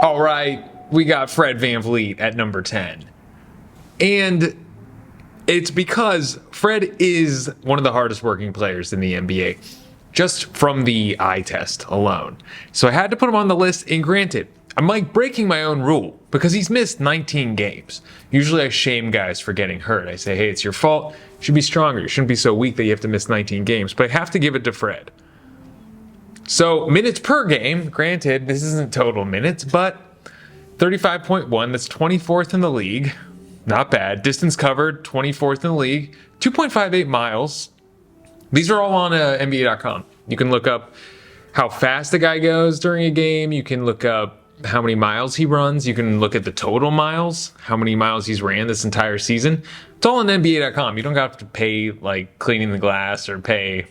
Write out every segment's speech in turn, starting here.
All right, we got Fred VanVleet at number 10. And it's because Fred is one of the hardest working players in the NBA, just from the eye test alone. So I had to put him on the list, and granted, I'm like breaking my own rule because he's missed 19 games. Usually I shame guys for getting hurt. I say, hey, it's your fault. You should be stronger. You shouldn't be so weak that you have to miss 19 games. But I have to give it to Fred. So minutes per game, granted, this isn't total minutes, but 35.1, that's 24th in the league. Not bad. Distance covered, 24th in the league. 2.58 miles. These are all on NBA.com. You can look up how fast the guy goes during a game. You can look up how many miles he runs. You can look at the total miles, how many miles he's ran this entire season. It's all on NBA.com. You don't have to pay like cleaning the glass or pay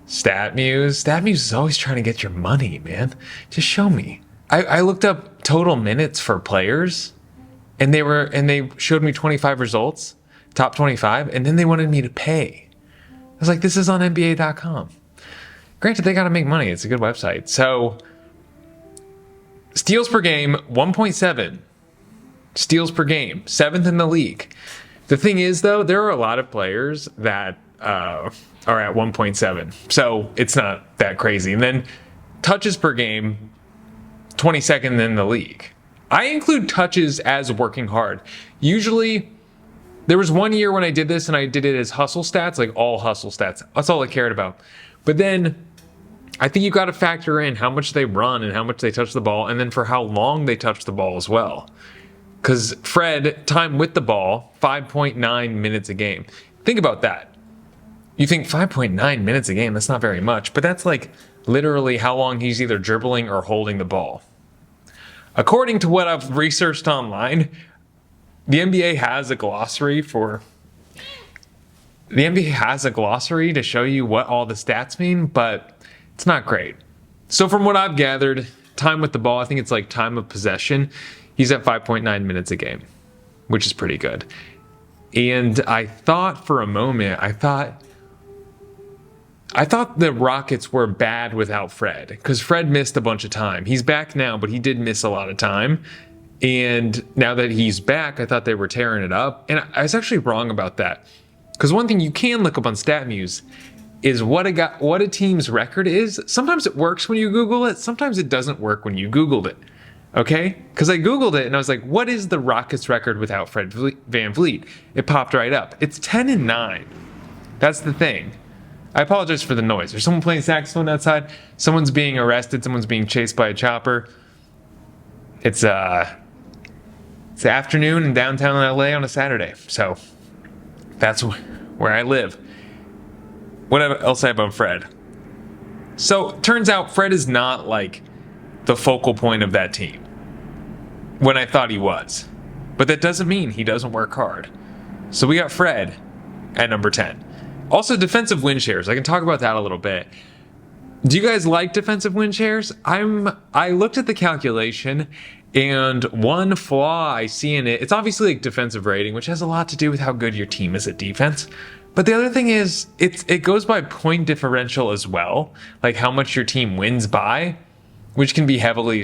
StatMuse. StatMuse is always trying to get your money, man. Just show me. I looked up total minutes for players, and they showed me 25 results, top 25, and then they wanted me to pay. I was like, this is on NBA.com. Granted, they got to make money. It's a good website. So, steals per game, 1.7. Steals per game, 7th in the league. The thing is, though, there are a lot of players that are at 1.7. So, it's not that crazy. And then, touches per game, 22nd in the league. I include touches as working hard. Usually, there was one year when I did this and I did it as hustle stats, like all hustle stats. That's all I cared about. But then I think you got to factor in how much they run and how much they touch the ball, and then for how long they touch the ball as well. Because Fred, time with the ball, 5.9 minutes a game. Think about that. You think 5.9 minutes a game, that's not very much, but that's like literally how long he's either dribbling or holding the ball. According to what I've researched online, the NBA has a glossary to show you what all the stats mean, but it's not great. So from what I've gathered, time with the ball, I think it's like time of possession, he's at 5.9 minutes a game, which is pretty good. And I thought for a moment, I thought the Rockets were bad without Fred, because Fred missed a bunch of time. He's back now, but he did miss a lot of time. And now that he's back, I thought they were tearing it up. And I was actually wrong about that. Because one thing you can look up on StatMuse is what a team's record is. Sometimes it works when you Google it. Sometimes it doesn't work when you Googled it. Okay? Because I Googled it and I was like, what is the Rockets record without Fred VanVleet? It popped right up. It's 10-9. That's the thing. I apologize for the noise. There's someone playing saxophone outside. Someone's being arrested. Someone's being chased by a chopper. It's afternoon in downtown LA on a Saturday. So that's where I live. What else I have on Fred? So turns out Fred is not like the focal point of that team when I thought he was. But that doesn't mean he doesn't work hard. So we got Fred at number 10. Also, defensive win shares. I can talk about that a little bit. Do you guys like defensive win shares? I looked at the calculation, and one flaw I see in it, it's obviously like defensive rating, which has a lot to do with how good your team is at defense. But the other thing is, it goes by point differential as well, like how much your team wins by, which can be heavily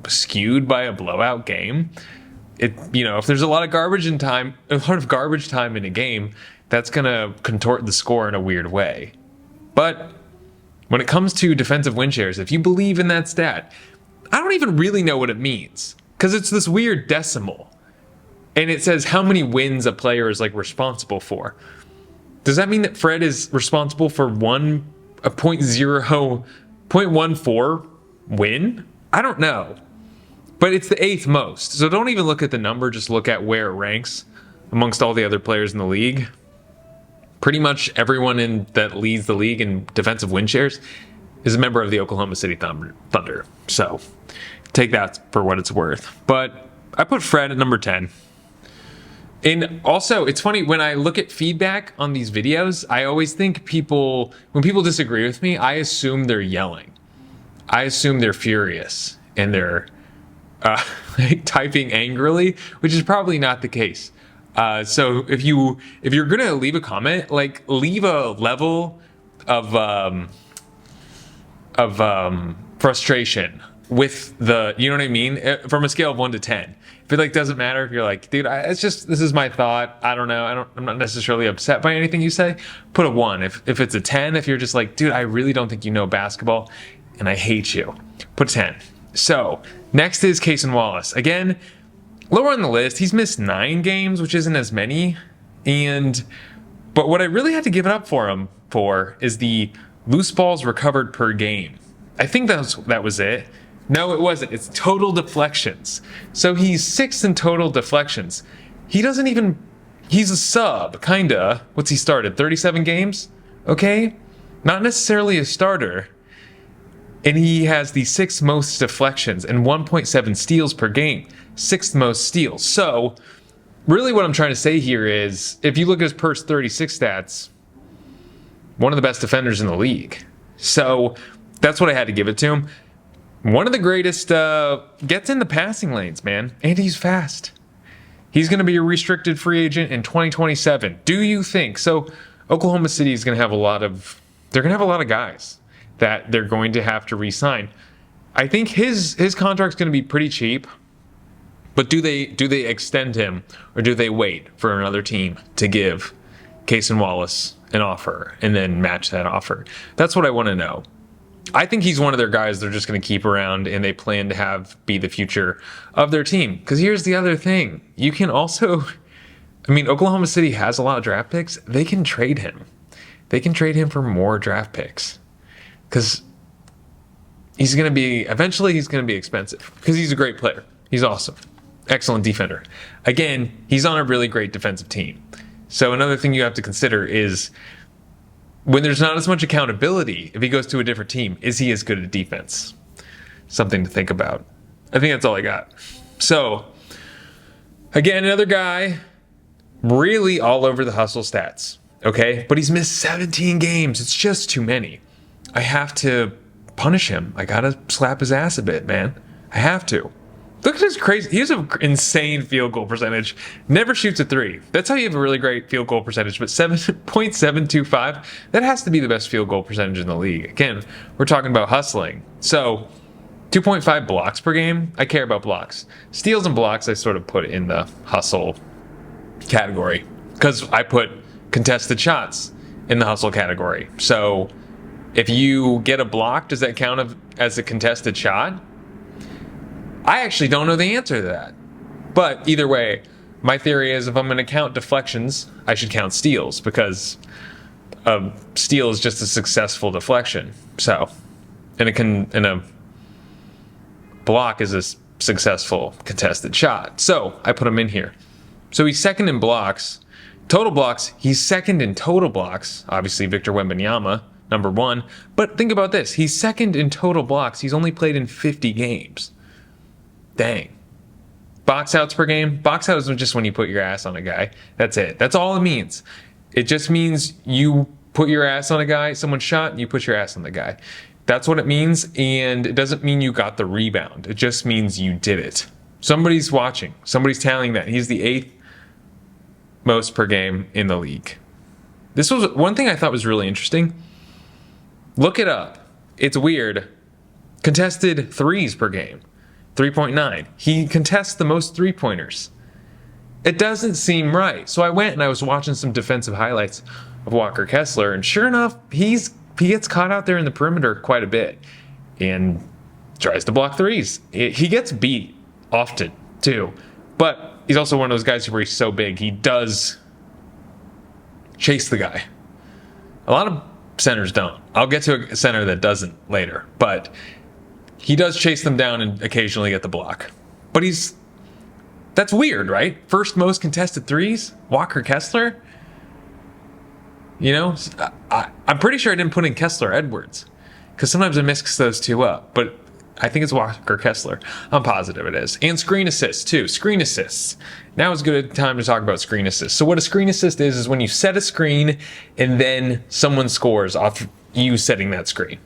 skewed by a blowout game. If there's a lot of garbage time in a game, that's going to contort the score in a weird way. But when it comes to defensive win shares, if you believe in that stat, I don't even really know what it means, because it's this weird decimal. And it says how many wins a player is like responsible for. Does that mean that Fred is responsible for 0.14 win? I don't know. But it's the 8th most. So don't even look at the number, just look at where it ranks amongst all the other players in the league. Pretty much everyone that leads the league in defensive win shares is a member of the Oklahoma City Thunder. So take that for what it's worth. But I put Fred at number 10. And also, it's funny, when I look at feedback on these videos, I always think when people disagree with me, I assume they're yelling. I assume they're furious and they're typing angrily, which is probably not the case. So if you're gonna leave a comment, like leave a level of frustration with the, you know what I mean? From a scale of 1 to 10. If it like doesn't matter, if you're like, dude, it's just, this is my thought. I don't know. I'm not necessarily upset by anything you say. Put a 1. If it's a 10, if you're just like, dude, I really don't think you know basketball and I hate you, put 10. So next is Cason Wallace. Again, lower on the list. He's missed 9 games, which isn't as many. But what I really had to give it up for him for is the loose balls recovered per game. I think that was it. No, it wasn't. It's total deflections. So he's 6th in total deflections. He's a sub, kinda. What's he started? 37 games? Okay? Not necessarily a starter. And he has the 6th most deflections and 1.7 steals per game. 6th most steals. So, really what I'm trying to say here is, if you look at his per 36 stats, one of the best defenders in the league. So, that's what I had to give it to him. One of the greatest, gets in the passing lanes, man. And he's fast. He's going to be a restricted free agent in 2027. Do you think? So, Oklahoma City is going to have they're going to have a lot of guys that they're going to have to re-sign. I think his contract's going to be pretty cheap. But do they extend him, or do they wait for another team to give Cason Wallace an offer and then match that offer? That's what I want to know. I think he's one of their guys they're just going to keep around, and they plan to have be the future of their team. Because here's the other thing. You can also, Oklahoma City has a lot of draft picks. They can trade him. They can trade him for more draft picks. Because eventually he's going to be expensive. Because he's a great player. He's awesome. Excellent defender. Again, he's on a really great defensive team. So another thing you have to consider is, when there's not as much accountability, if he goes to a different team, is he as good at defense? Something to think about. I think that's all I got. So, again, another guy really all over the hustle stats, okay? But he's missed 17 games. It's just too many. I have to punish him. I gotta slap his ass a bit, man. I have to. Look at his crazy. He has an insane field goal percentage. Never shoots a 3. That's how you have a really great field goal percentage. But 7.725, that has to be the best field goal percentage in the league. Again, we're talking about hustling. So 2.5 blocks per game. I care about blocks. Steals and blocks, I sort of put in the hustle category, because I put contested shots in the hustle category. So if you get a block, does that count as a contested shot? I actually don't know the answer to that. But either way, my theory is, if I'm going to count deflections, I should count steals, because a steal is just a successful deflection. So, and a block is a successful contested shot. So I put him in here. So he's 2nd in blocks. Total blocks, he's 2nd in total blocks. Obviously, Victor Wembanyama, number 1. But think about this. He's 2nd in total blocks. He's only played in 50 games. Dang. Box outs per game. Box outs is just when you put your ass on a guy. That's it. That's all it means. It just means you put your ass on a guy, someone shot, and you put your ass on the guy. That's what it means, and it doesn't mean you got the rebound. It just means you did it. Somebody's watching. Somebody's tallying that. He's the 8th most per game in the league. This was one thing I thought was really interesting. Look it up. It's weird. Contested threes per game. 3.9. He contests the most three-pointers. It doesn't seem right. So I went and I was watching some defensive highlights of Walker Kessler, and sure enough, he gets caught out there in the perimeter quite a bit and tries to block threes. He gets beat often, too. But he's also one of those guys where he's so big, he does chase the guy. A lot of centers don't. I'll get to a center that doesn't later, but he does chase them down and occasionally get the block. But that's weird, right? First most contested threes, Walker Kessler. You know, I'm pretty sure I didn't put in Kessler Edwards, because sometimes I mix those two up. But I think it's Walker Kessler. I'm positive it is. And screen assists, too. Screen assists. Now is a good time to talk about screen assists. So what a screen assist is when you set a screen and then someone scores off you setting that screen.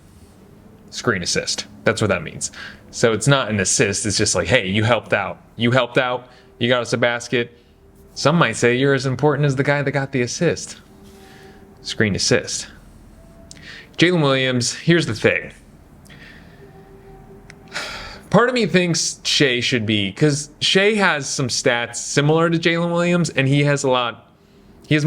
Screen assist. That's what that means. So it's not an assist. It's just like, hey, you helped out. You helped out. You got us a basket. Some might say you're as important as the guy that got the assist. Screen assist. Jalen Williams, here's the thing. Part of me thinks Shea should be, because Shea has some stats similar to Jalen Williams, and he has more he has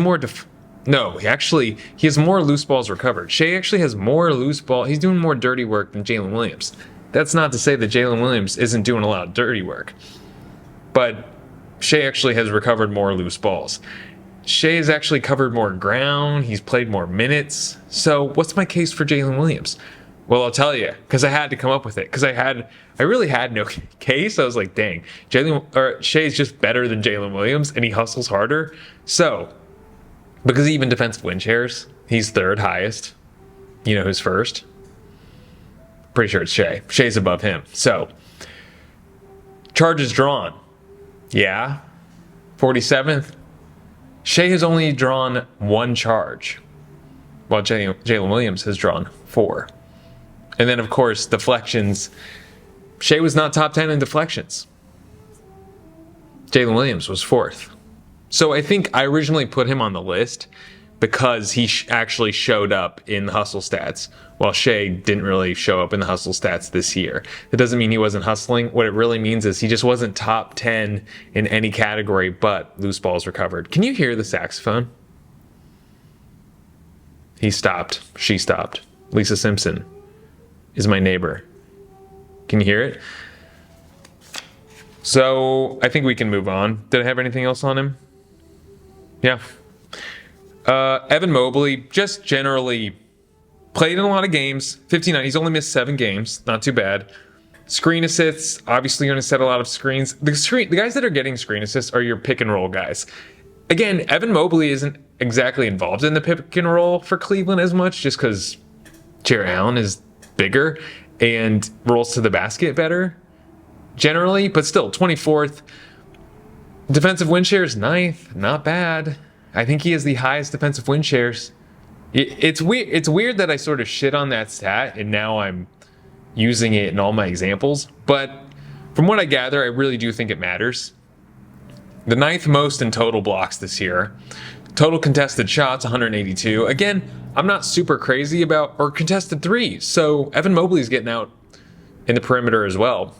more loose balls recovered. Shea actually has more loose ball. He's doing more dirty work than Jalen Williams. That's not to say that Jalen Williams isn't doing a lot of dirty work, but Shea actually has recovered more loose balls. Shea has actually covered more ground. He's played more minutes. So what's my case for Jalen Williams? Well, I'll tell you, because I had to come up with it. Because I really had no case. I was like, dang, Shea's just better than Jalen Williams, and he hustles harder. So, because even defensive win shares, he's third highest. You know who's first? Pretty sure it's Shea. Shea's above him. So, charges drawn. Yeah. 47th. Shea has only drawn 1 charge, while Jalen Williams has drawn 4. And then, of course, deflections. Shea was not top 10 in deflections. Jalen Williams was 4th. So I think I originally put him on the list because he actually showed up in the hustle stats, while Shea didn't really show up in the hustle stats this year. It doesn't mean he wasn't hustling. What it really means is he just wasn't top 10 in any category but loose balls recovered. Can you hear the saxophone? He stopped. She stopped. Lisa Simpson is my neighbor. Can you hear it? So I think we can move on. Did I have anything else on him? Yeah. Evan Mobley just generally played in a lot of games. 59. He's only missed 7 games. Not too bad. Screen assists. Obviously going to set a lot of screens. The guys that are getting screen assists are your pick and roll guys. Again, Evan Mobley isn't exactly involved in the pick and roll for Cleveland as much, just because Jarrett Allen is bigger and rolls to the basket better generally, but still 24th. Defensive win shares 9th, not bad. I think he has the highest defensive win shares. It's weird that I sort of shit on that stat and now I'm using it in all my examples, but from what I gather, I really do think it matters. The 9th most in total blocks this year. Total contested shots, 182. Again, I'm not super crazy about or contested threes, so Evan Mobley's getting out in the perimeter as well.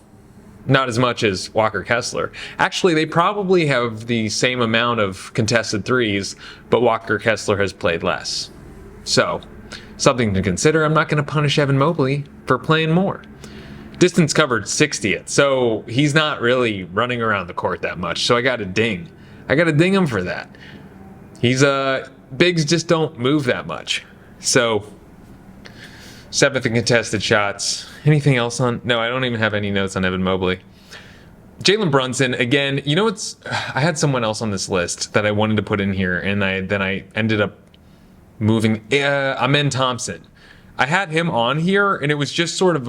Not as much as Walker Kessler. Actually, they probably have the same amount of contested threes, but Walker Kessler has played less. So, something to consider. I'm not going to punish Evan Mobley for playing more. Distance covered 60th, so he's not really running around the court that much, so I got to ding. I got to ding him for that. Bigs just don't move that much. So, 7th in contested shots. Anything else on? No, I don't even have any notes on Evan Mobley. Jalen Brunson, again, I had someone else on this list that I wanted to put in here, and then I ended up moving. Amen Thompson. I had him on here, and it was just sort of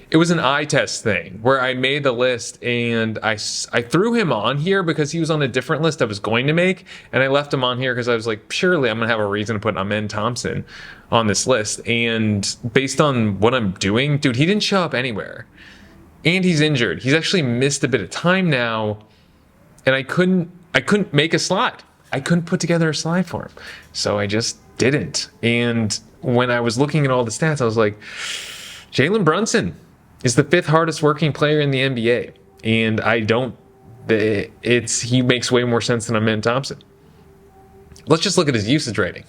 it was an eye test thing where I made the list and I threw him on here because he was on a different list I was going to make, and I left him on here because I was like, surely I'm going to have a reason to put Amen Thompson on this list. And based on what I'm doing, dude, he didn't show up anywhere. And he's injured. He's actually missed a bit of time now, and I couldn't make a slide. I couldn't put together a slide for him. So I just didn't. And when I was looking at all the stats, I was like, Jalen Brunson is the 5th hardest working player in the NBA. And he makes way more sense than Amen Thompson. Let's just look at his usage rating.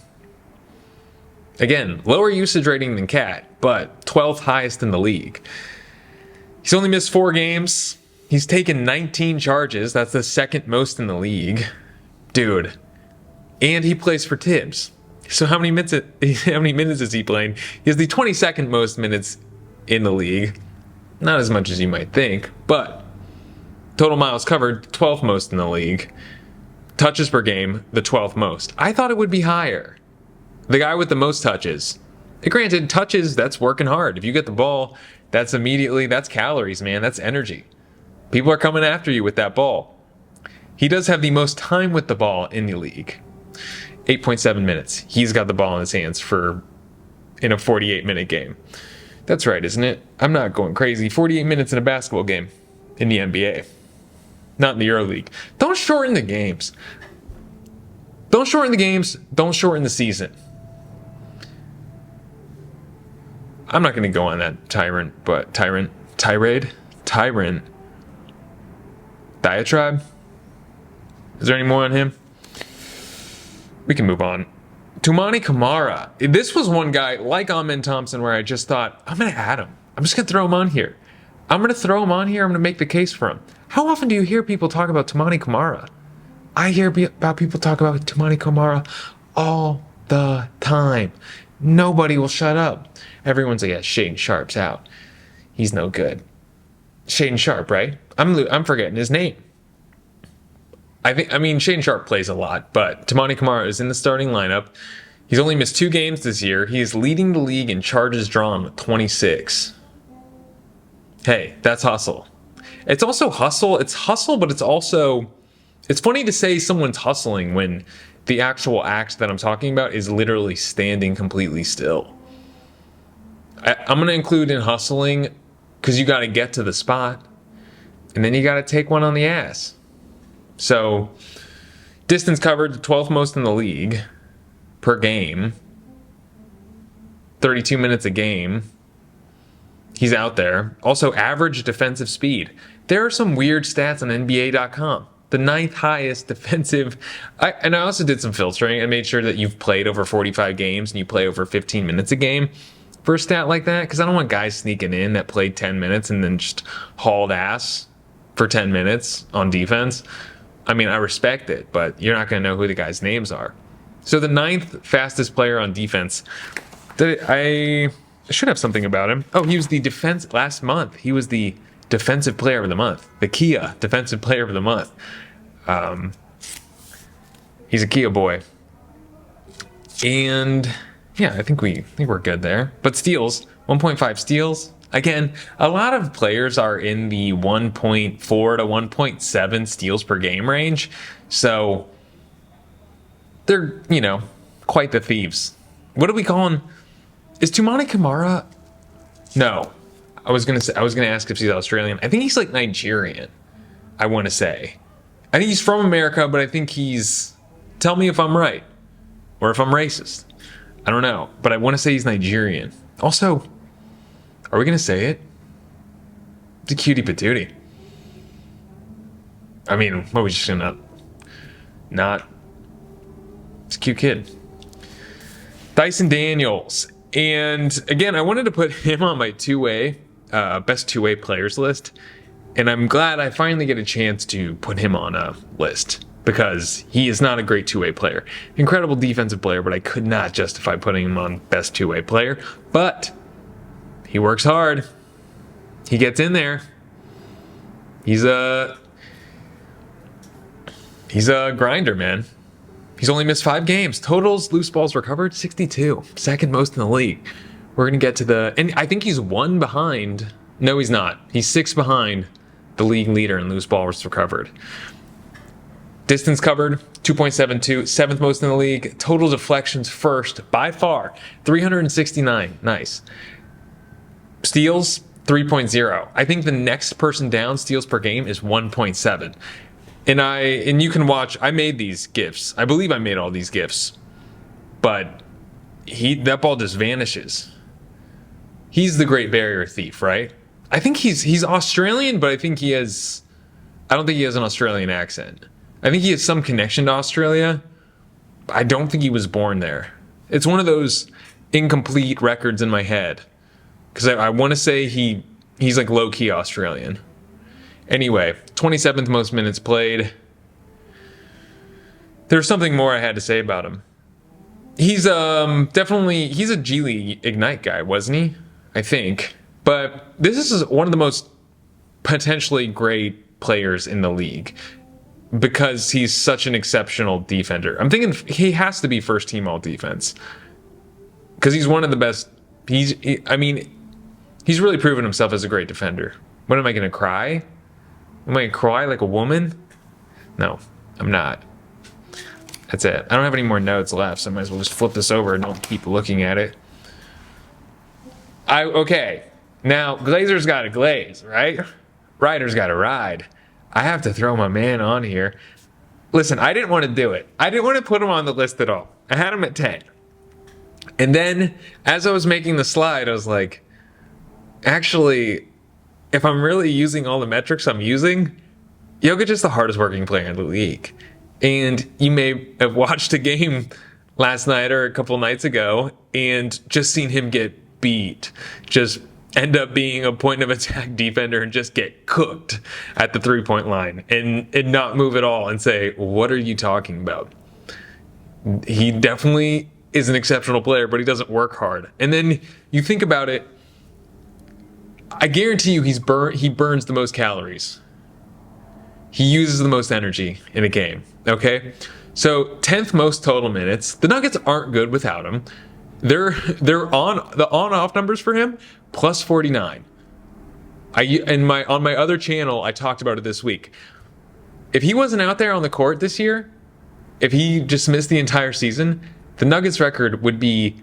Again, lower usage rating than Cat, but 12th highest in the league. He's only missed 4 games. He's taken 19 charges. That's the 2nd most in the league. Dude. And he plays for Tibbs. So how many minutes is he playing? He has the 22nd most minutes in the league. Not as much as you might think, but total miles covered, 12th most in the league. Touches per game, the 12th most. I thought it would be higher. The guy with the most touches. Granted, touches, that's working hard. If you get the ball, that's calories, man. That's energy. People are coming after you with that ball. He does have the most time with the ball in the league. 8.7 minutes. He's got the ball in his hands in a 48-minute game. That's right, isn't it? I'm not going crazy. 48 minutes in a basketball game in the NBA. Not in the EuroLeague. Don't shorten the games. Don't shorten the games. Don't shorten the season. I'm not going to go on that tirade, but Tyrant, Diatribe. Is there any more on him? We can move on. Toumani Camara. This was one guy like Amen Thompson where I just thought, I'm going to add him. I'm just going to throw him on here. I'm going to make the case for him. How often do you hear people talk about Toumani Camara? I hear about people talk about Toumani Camara all the time. Nobody will shut up. Everyone's like, yeah, Shaedon Sharpe's out. He's no good. Shaedon Sharpe, right? I'm forgetting his name. Shaedon Sharpe plays a lot, but Toumani Camara is in the starting lineup. He's only missed 2 games this year. He is leading the league in charges drawn with 26. Hey, that's hustle. It's also hustle. It's hustle, but it's funny to say someone's hustling when the actual act that I'm talking about is literally standing completely still. I'm going to include in hustling because you got to get to the spot and then you got to take one on the ass. So, distance covered, the 12th most in the league per game. 32 minutes a game. He's out there. Also, average defensive speed. There are some weird stats on NBA.com. The 9th highest defensive. I also did some filtering. I made sure that you've played over 45 games and you play over 15 minutes a game for a stat like that. Because I don't want guys sneaking in that played 10 minutes and then just hauled ass for 10 minutes on defense. I respect it, but you're not going to know who the guys' names are. So the 9th fastest player on defense. I should have something about him. Oh, he was the last month. He was the defensive player of the month. The Kia defensive player of the month. He's a Kia boy. And yeah, I think we're good there. But steals, 1.5 steals. Again, a lot of players are in the 1.4 to 1.7 steals per game range. So they're, quite the thieves. What do we call him? Is Toumani Camara? No. I was gonna ask if he's Australian. I think he's like Nigerian, I want to say. I think he's from America, but I think tell me if I'm right. Or if I'm racist. I don't know. But I want to say he's Nigerian. Also, are we going to say it? It's a cutie patootie. What are we just going to not? It's a cute kid. Dyson Daniels. And again, I wanted to put him on my best two-way players list. And I'm glad I finally get a chance to put him on a list because he is not a great two-way player. Incredible defensive player, but I could not justify putting him on best two-way player. But he works hard. He gets in there. He's a grinder, man. He's only missed 5 games. Totals, loose balls recovered, 62. Second most in the league. We're going to get to and I think he's 1 behind. No, he's not. He's 6 behind the league leader in loose balls recovered. Distance covered, 2.72. 7th most in the league. Total deflections first, by far, 369. Nice. Steals, 3.0. I think the next person down steals per game is 1.7. And you can watch, I made these GIFs. I believe I made all these GIFs. But that ball just vanishes. He's the great barrier thief, right? I think he's Australian, but I don't think he has an Australian accent. I think he has some connection to Australia. I don't think he was born there. It's one of those incomplete records in my head. Because I want to say he's like low-key Australian. Anyway, 27th most minutes played. There's something more I had to say about him. He's he's a G League Ignite guy, wasn't he? I think. But this is one of the most potentially great players in the league because he's such an exceptional defender. I'm thinking he has to be first team all defense because he's one of the best. He's really proven himself as a great defender. What am I going to cry? Am I going to cry like a woman? No, I'm not. That's it. I don't have any more notes left, so I might as well just flip this over and don't keep looking at it. Okay. Now, Glazer's got to glaze, right? Ryder's got to ride. I have to throw my man on here. Listen, I didn't want to do it. I didn't want to put him on the list at all. I had him at 10. And then, as I was making the slide, I was like, actually, if I'm really using all the metrics I'm using, Jokić is the hardest working player in the league. And you may have watched a game last night or a couple nights ago and just seen him get beat. Just end up being a point of attack defender and just get cooked at the 3-point line and not move at all and say, what are you talking about? He definitely is an exceptional player, but he doesn't work hard. And then you think about it, I guarantee you he burns the most calories. He uses the most energy in a game, okay? So 10th most total minutes. The Nuggets aren't good without him. They're on the on-off numbers for him, plus 49. On my other channel, I talked about it this week. If he wasn't out there on the court this year, if he just missed the entire season, the Nuggets record would be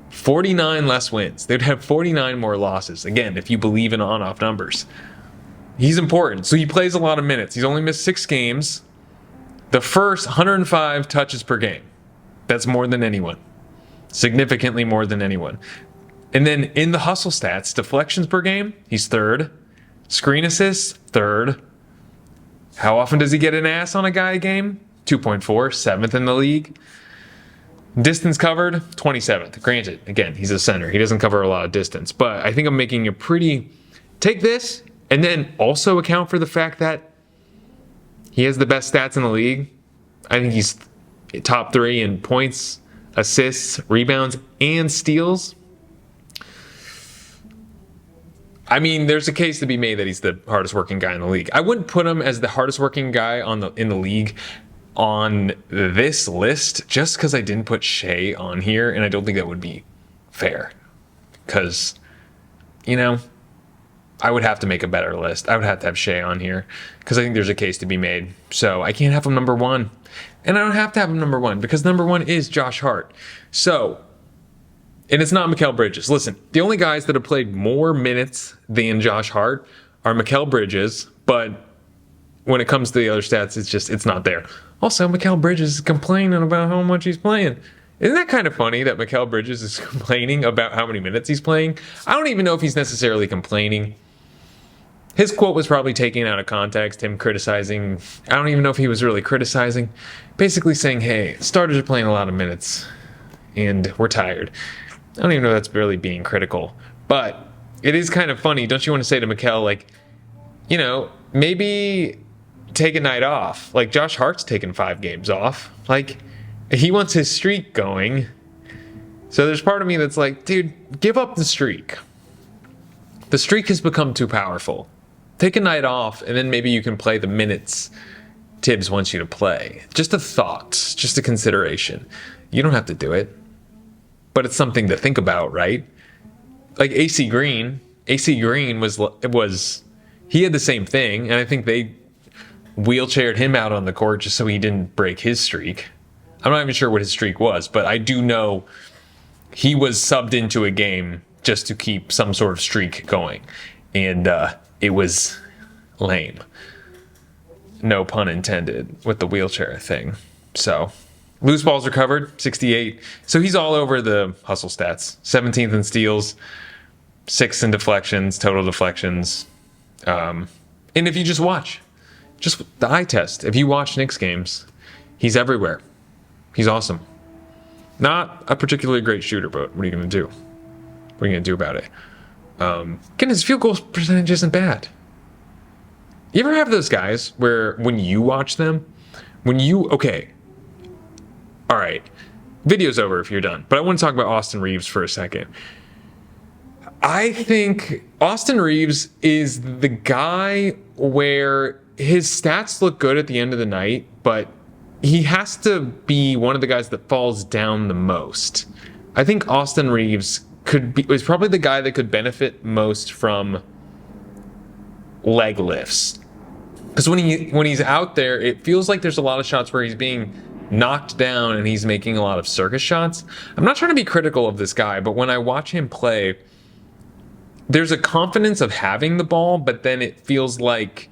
49 less wins. They'd have 49 more losses. Again, if you believe in on-off numbers. He's important. So he plays a lot of minutes. He's only missed 6 games. The first 105 touches per game. That's more than anyone. Significantly more than anyone. And then in the hustle stats, deflections per game, he's 3rd. Screen assists, 3rd. How often does he get an ass on a guy a game? 2.4, 7th in the league. Distance covered, 27th. Granted, again, he's a center. He doesn't cover a lot of distance. But I think I'm making a pretty... Take this and then also account for the fact that he has the best stats in the league. I think he's top 3 in points, assists, rebounds, and steals. I mean, there's a case to be made that he's the hardest working guy in the league. I wouldn't put him as the hardest working guy in the league on this list just because I didn't put Shea on here, and I don't think that would be fair. Because, I would have to make a better list. I would have to have Shea on here because I think there's a case to be made. So I can't have him number 1. And I don't have to have him number 1 because number 1 is Josh Hart. So, and it's not Mikal Bridges. Listen, the only guys that have played more minutes than Josh Hart are Mikal Bridges, but when it comes to the other stats, it's not there. Also, Mikal Bridges is complaining about how much he's playing. Isn't that kind of funny that Mikal Bridges is complaining about how many minutes he's playing? I don't even know if he's necessarily complaining. His quote was probably taken out of context, him criticizing. I don't even know if he was really criticizing. Basically saying, hey, starters are playing a lot of minutes, and we're tired. I don't even know if that's really being critical. But it is kind of funny. Don't you want to say to Mikal, maybe take a night off? Like, Josh Hart's taken 5 games off. Like, he wants his streak going. So there's part of me that's like, dude, give up the streak. The streak has become too powerful. Take a night off, and then maybe you can play the minutes Tibbs wants you to play. Just a thought, just a consideration. You don't have to do it, but it's something to think about, right? Like AC Green was he had the same thing, and I think they wheelchaired him out on the court just so he didn't break his streak. I'm not even sure what his streak was, but I do know he was subbed into a game just to keep some sort of streak going, and it was lame. No pun intended with the wheelchair thing. So, loose balls recovered, 68. So he's all over the hustle stats. 17th in steals, 6th in deflections, total deflections. And if you just watch, just the eye test, if you watch Knicks games, he's everywhere. He's awesome. Not a particularly great shooter, but what are you going to do? What are you going to do about it? Again, his field goal percentage isn't bad. You ever have those guys where when you watch them, okay, all right, video's over if you're done, but I want to talk about Austin Reeves for a second. I think Austin Reeves is the guy where his stats look good at the end of the night, but he has to be one of the guys that falls down the most. I think Austin Reeves was probably the guy that could benefit most from leg lifts. Because when he's out there, it feels like there's a lot of shots where he's being knocked down and he's making a lot of circus shots. I'm not trying to be critical of this guy, but when I watch him play, there's a confidence of having the ball, but then it feels like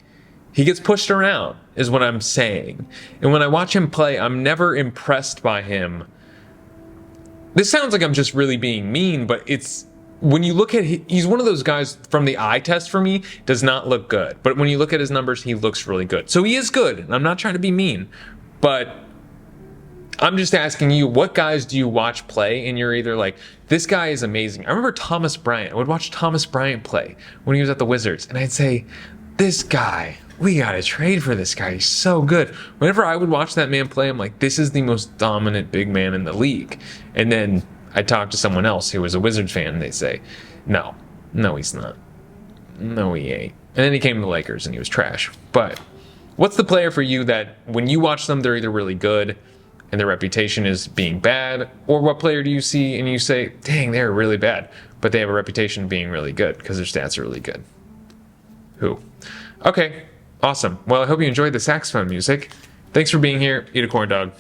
he gets pushed around, is what I'm saying. And when I watch him play, I'm never impressed by him. This sounds like I'm just really being mean, but it's when you look at he's one of those guys from the eye test for me, does not look good. But when you look at his numbers, he looks really good. So he is good. And I'm not trying to be mean, but I'm just asking you, what guys do you watch play? And you're either like, this guy is amazing. I remember Thomas Bryant. I would watch Thomas Bryant play when he was at the Wizards. And I'd say, this guy, we got to trade for this guy. He's so good. Whenever I would watch that man play, I'm like, this is the most dominant big man in the league. And then I talked to someone else who was a Wizards fan, and they say, no, he's not. No, he ain't. And then he came to the Lakers, and he was trash. But what's the player for you that when you watch them, they're either really good and their reputation is being bad, or what player do you see and you say, dang, they're really bad, but they have a reputation of being really good because their stats are really good? Who? Okay, awesome. Well, I hope you enjoyed the saxophone music. Thanks for being here. Eat a corn dog.